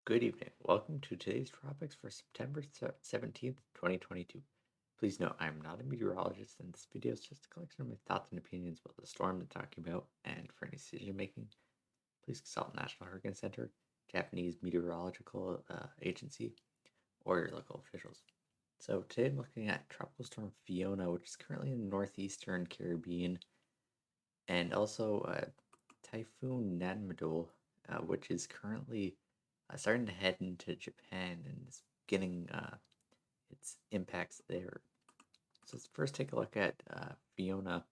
Good evening. Welcome to today's Tropics for September 17th, 2022. Please note, I am not a meteorologist, and this video is just a collection of my thoughts and opinions about the storm I'm talking about, and for any decision making, please consult National Hurricane Center, Japanese Meteorological Agency, or your local officials. So today I'm looking at Tropical Storm Fiona, which is currently in the northeastern Caribbean, and also Typhoon Nanmadol, which is currently starting to head into Japan and is getting its impacts there. So let's first take a look at Fiona.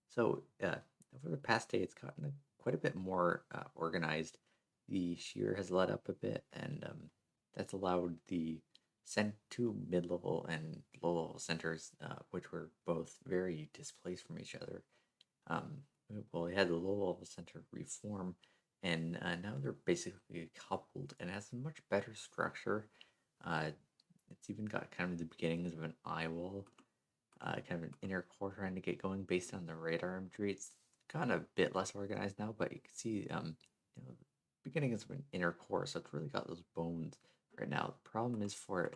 So over the past day, it's gotten quite a bit more organized. The shear has let up a bit, and that's allowed the two mid-level and low-level centers, which were both very displaced from each other. Um, well, we had the low-level center reform, and now they're basically coupled and has a much better structure. Uh, it's even got kind of the beginnings of an eye wall, kind of an inner core trying to get going based on the radar imagery. It's kind of a bit less organized now, but you can see, the beginnings of an inner core, so it's really got those bones right now. The problem is for it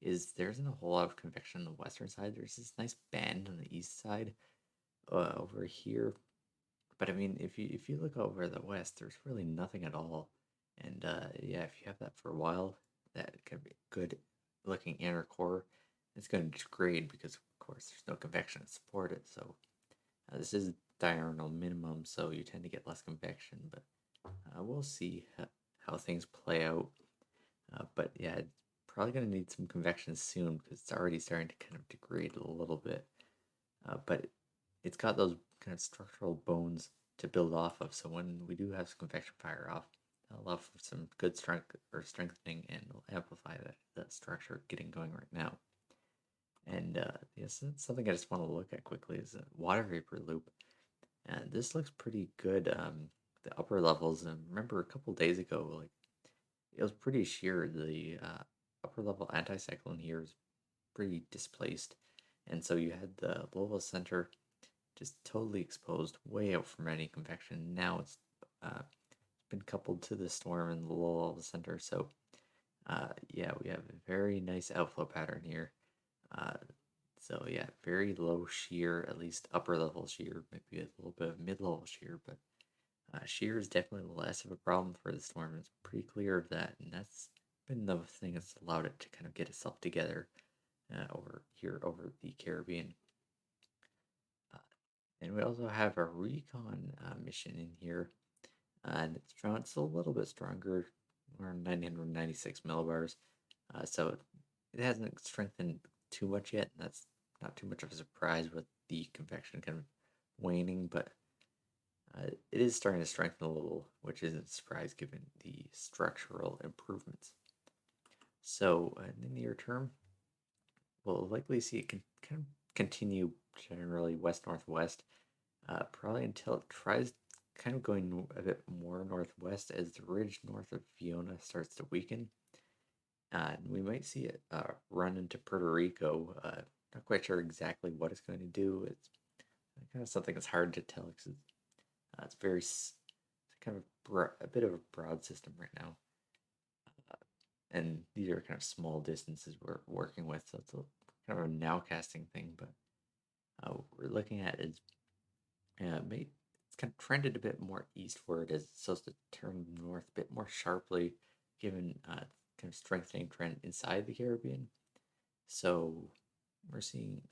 is there isn't a whole lot of convection on the western side. There's this nice band on the east side over here, but I mean, if you look over the west, there's really nothing at all. And yeah, if you have that for a while, that can be good looking inner core. It's going to degrade because, of course, there's no convection to support it. So this is diurnal minimum, so you tend to get less convection. But we'll see how things play out. But yeah, it's probably going to need some convection soon because it's already starting to kind of degrade a little bit. But it's got those kind of structural bones to build off of. So when we do have some convection fire off, that'll allow for some good strength or strengthening and will amplify that structure getting going right now. And yes, something I just want to look at quickly is a water vapor loop. And this looks pretty good. The upper levels, and remember a couple days ago, like it was pretty sheer. The upper level anticyclone here is pretty displaced, and so you had the low center just totally exposed, way out from any convection. Now it's been coupled to the storm in the low level center, so yeah, we have a very nice outflow pattern here. Uh, so yeah, very low shear, at least upper level shear, maybe a little bit of mid level shear, but shear is definitely less of a problem for the storm. It's pretty clear of that, and that's been the thing that's allowed it to kind of get itself together over here over the Caribbean. And we also have a recon mission in here, and it's a little bit stronger, around 996 millibars. So it hasn't strengthened too much yet, and that's not too much of a surprise with the convection kind of waning, but it is starting to strengthen a little, which isn't a surprise given the structural improvements. So in the near term, we'll likely see it kind of continue generally west-northwest, probably until it tries kind of going a bit more northwest as the ridge north of Fiona starts to weaken. And we might see it run into Puerto Rico. Not quite sure exactly what it's going to do. It's kind of something that's hard to tell because it's very it's kind of a bit of a broad system right now. And these are kind of small distances we're working with, so it's kind of a nowcasting thing. But what we're looking at is it's kind of trended a bit more eastward as it's supposed to turn north a bit more sharply, given kind of strengthening trend inside the Caribbean. So we're seeing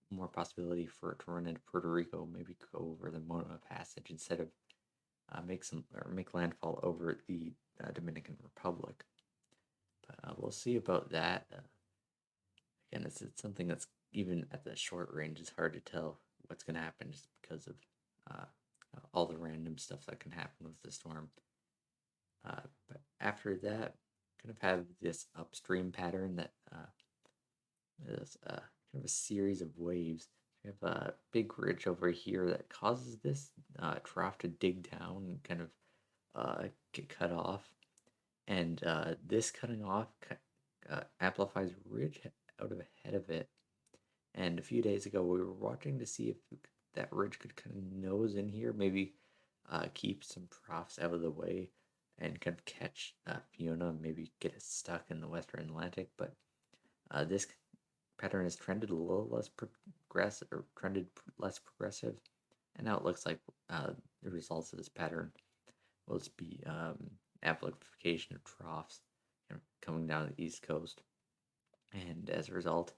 more possibility for it to run into Puerto Rico, maybe go over the Mona Passage instead of make landfall over the Dominican Republic. But we'll see about that. Again, it's something that's even at the short range is hard to tell what's going to happen just because of uh, all the random stuff that can happen with the storm. But after that, kind of have this upstream pattern that is kind of a series of waves. We have a big ridge over here that causes this trough to dig down and kind of get cut off. And this cutting off amplifies ridge out of ahead of it. And a few days ago, we were watching to see if that ridge could kind of nose in here, maybe keep some troughs out of the way. and kind of catch Fiona, maybe get it stuck in the Western Atlantic. But this pattern has trended a little less progressive, or less progressive, and now it looks like the results of this pattern will just be amplification of troughs coming down the east coast, and as a result,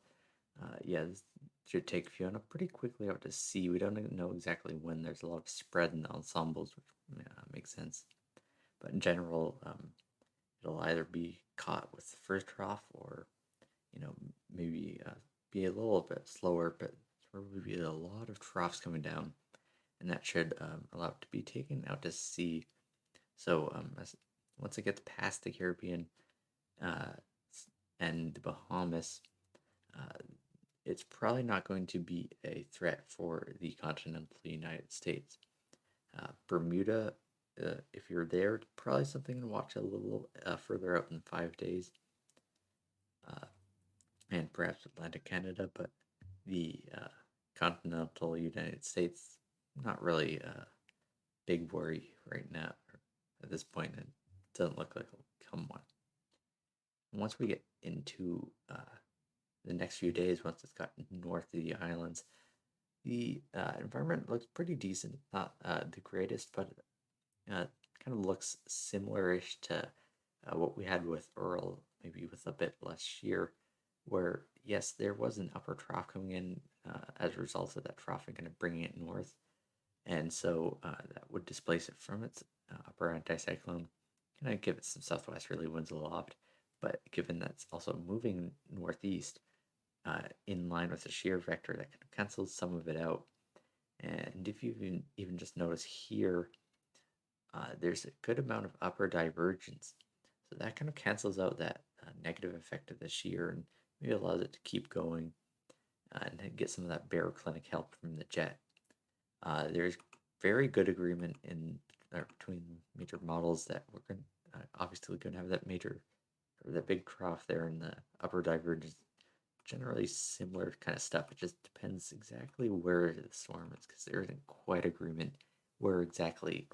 yeah, this should take Fiona pretty quickly out to sea. We don't know exactly when. There's a lot of spread in the ensembles, which makes sense. But in general, it'll either be caught with the first trough, or maybe be a little bit slower, but there will be a lot of troughs coming down, and that should allow it to be taken out to sea. So once it gets past the Caribbean uh, and the Bahamas, uh, it's probably not going to be a threat for the continental United States. Bermuda, if you're there, it's probably something to watch a little further out in 5 days, and perhaps Atlantic Canada, but the continental United States, not really a big worry right now at this point. It doesn't look like it'll come one. Once we get into the next few days, once it's gotten north of the islands, the environment looks pretty decent. Not the greatest, but kind of looks similar-ish to what we had with Earl, maybe with a bit less shear, where yes, there was an upper trough coming in as a result of that trough and kind of bringing it north, and so that would displace it from its upper anticyclone, kind of give it some southwesterly winds aloft. But given that's also moving northeast, in line with the shear vector, that kind of cancels some of it out. And if you even just notice here, there's a good amount of upper divergence. So that kind of cancels out that negative effect of the shear and maybe allows it to keep going and then get some of that baroclinic help from the jet. There's very good agreement between major models that we're going obviously going to have that major, or that big trough there in the upper divergence. Generally similar kind of stuff. It just depends exactly where the storm is, because there isn't quite agreement where exactly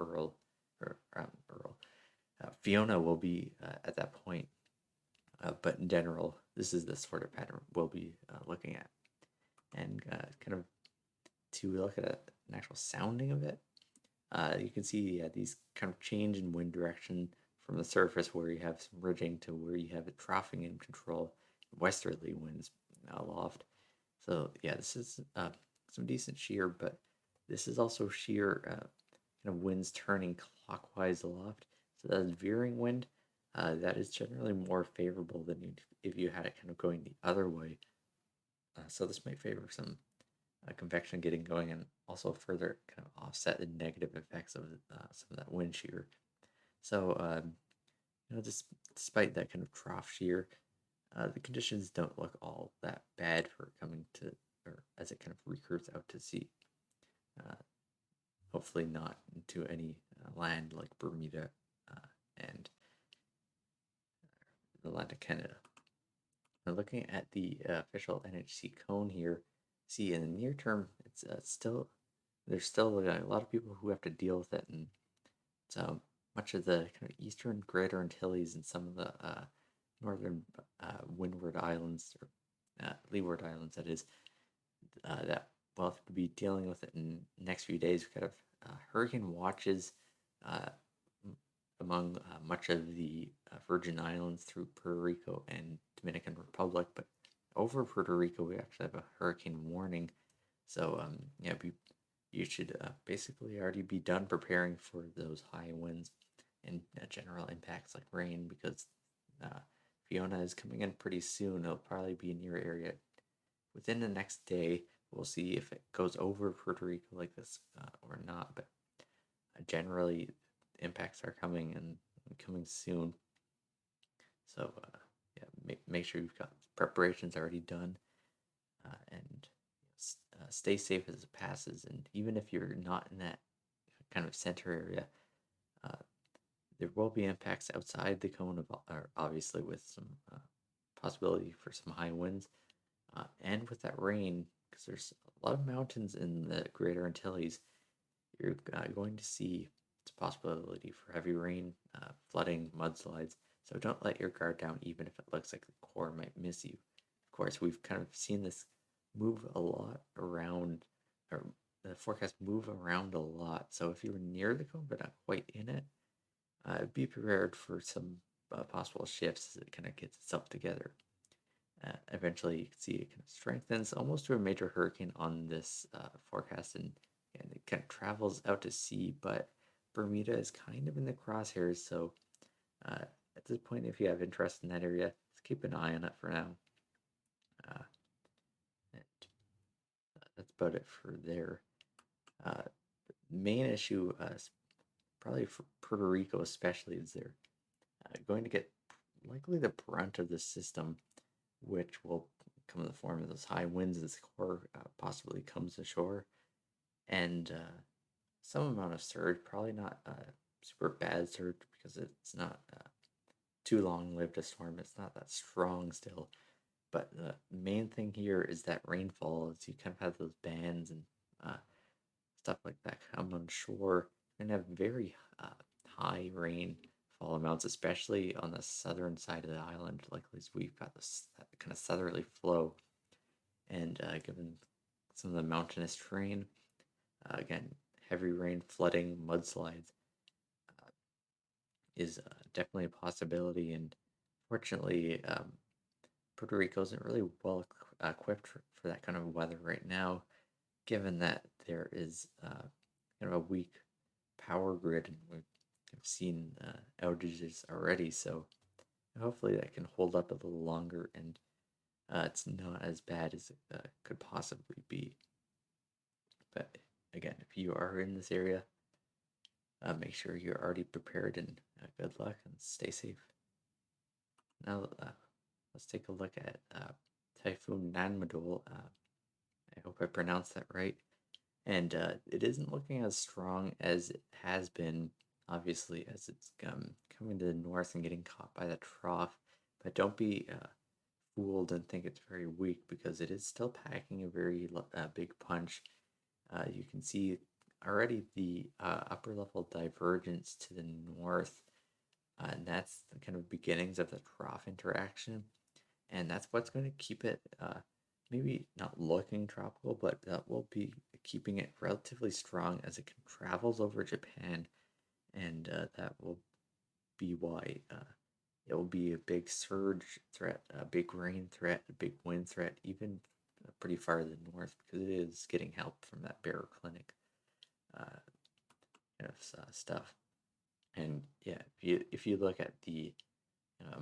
Fiona will be at that point. But in general, this is the sort of pattern we'll be looking at. And kind of to look at an actual sounding of it, you can see these kind of change in wind direction from the surface, where you have some ridging to where you have it troughing in control, westerly winds aloft. So yeah, this is some decent shear, but this is also shear kind of winds turning clockwise aloft. So that's veering wind. That is generally more favorable than if you had it kind of going the other way. So this might favor some convection getting going, and also further kind of offset the negative effects of some of that wind shear. So despite that kind of trough shear, the conditions don't look all that bad for coming to, or as it kind of recruits out to sea. Hopefully not into any land like Bermuda and Atlantic Canada. Now, looking at the official NHC cone here, see in the near term, it's there's still a lot of people who have to deal with it, and so much of the kind of eastern Greater Antilles and some of the northern windward islands, or leeward islands, that is, that we'll have to be dealing with it in the next few days. We've got hurricane watches among much of the Virgin Islands through Puerto Rico and Dominican Republic, but over Puerto Rico we actually have a hurricane warning. So you should basically already be done preparing for those high winds and general impacts like rain, because Fiona is coming in pretty soon. It'll probably be in your area within the next day. We'll see if it goes over Puerto Rico like this or not, but generally impacts are coming and coming soon. So make sure you've got preparations already done, and stay safe as it passes. And even if you're not in that kind of center area, there will be impacts outside the cone of, obviously, with some possibility for some high winds, and with that rain, because there's a lot of mountains in the Greater Antilles. You're going to see it's a possibility for heavy rain, flooding, mudslides. So don't let your guard down, even if it looks like the core might miss you. Of course, we've kind of seen this move a lot around, or the forecast move around a lot. So if you're near the cone but not quite in it, be prepared for some possible shifts as it kind of gets itself together. Eventually, you can see it kind of strengthens almost to a major hurricane on this forecast, and it kind of travels out to sea. But Bermuda is kind of in the crosshairs, so at this point, if you have interest in that area, just keep an eye on it for now. Uh, and, that's about it for there. Main issue, probably for Puerto Rico especially, is they're going to get likely the brunt of the system, which will come in the form of those high winds as the core possibly comes ashore, and some amount of surge, probably not super bad surge because it's not too long-lived a storm. It's not that strong still, but the main thing here is that rainfall, as you kind of have those bands and stuff like that come on shore, and have very high rainfall amounts, especially on the southern side of the island. Like as we've got this that kind of southerly flow, and given some of the mountainous terrain, again, heavy rain, flooding, mudslides is definitely a possibility. And fortunately, Puerto Rico isn't really well equipped for that kind of weather right now, given that there is kind of a weak power grid, and we've seen outages already. So hopefully that can hold up a little longer, and it's not as bad as it could possibly be. But again, if you are in this area, make sure you're already prepared, and good luck and stay safe. Now, let's take a look at Typhoon Nanmadol. I hope I pronounced that right. And it isn't looking as strong as it has been, obviously, as it's coming to the north and getting caught by the trough. But don't be fooled and think it's very weak, because it is still packing a very big punch. You can see already the upper level divergence to the north, and that's the kind of beginnings of the trough interaction, and that's what's going to keep it maybe not looking tropical, but that will be keeping it relatively strong as it travels over Japan, and that will be why it will be a big surge threat, a big rain threat, a big wind threat, even pretty far to the north, because it is getting help from that bear clinic kind of stuff. And yeah, if you look at the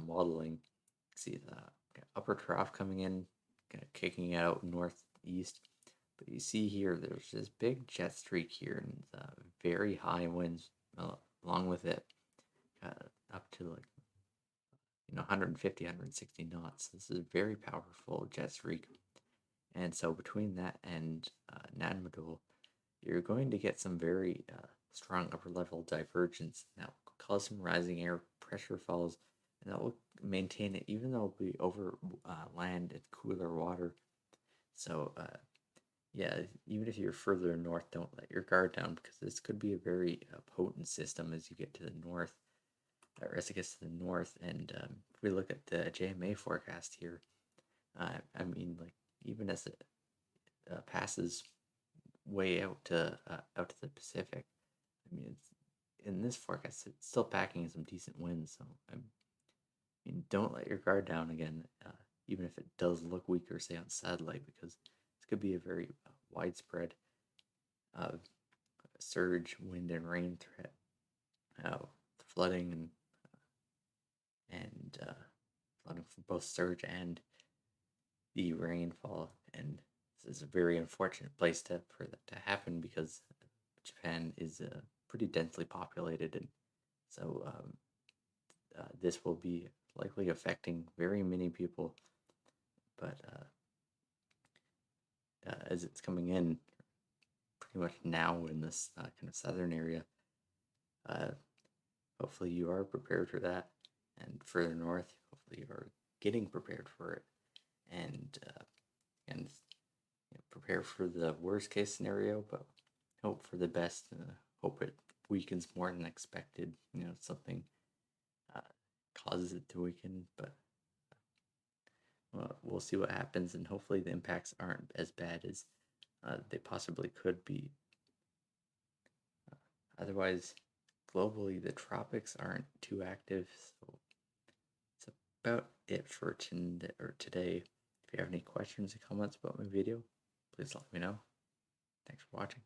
modeling, see the upper trough coming in, kind of kicking out northeast. But you see here, there's this big jet streak here, and very high winds along with it, up to like 150, 160 knots. This is a very powerful jet streak, and so between that and Nanmadol, you're going to get some very strong upper level divergence. That will cause some rising air pressure falls, and that will maintain it even though it'll be over land and cooler water. So yeah, even if you're further north, don't let your guard down, because this could be a very potent system as you get to the north, or as it gets to the north. And if we look at the JMA forecast here, I mean, like, even as it passes way out to the Pacific, I mean, it's in this forecast, it's still packing some decent winds. So I mean, don't let your guard down again, even if it does look weaker, say on satellite, because this could be a very widespread surge, wind, and rain threat, flooding and flooding from both surge and the rainfall. And this is a very unfortunate place for that to happen, because Japan is pretty densely populated, and so this will be likely affecting very many people. But as it's coming in pretty much now in this kind of southern area, hopefully you are prepared for that, and further north, hopefully you are getting prepared for it, and prepare for the worst case scenario, but hope for the best. Hope it weakens more than expected. Something uh, causes it to weaken, but well, we'll see what happens, and hopefully the impacts aren't as bad as they possibly could be. Otherwise, globally, the tropics aren't too active, so that's about it for today. If you have any questions or comments about my video, please let me know. Thanks for watching.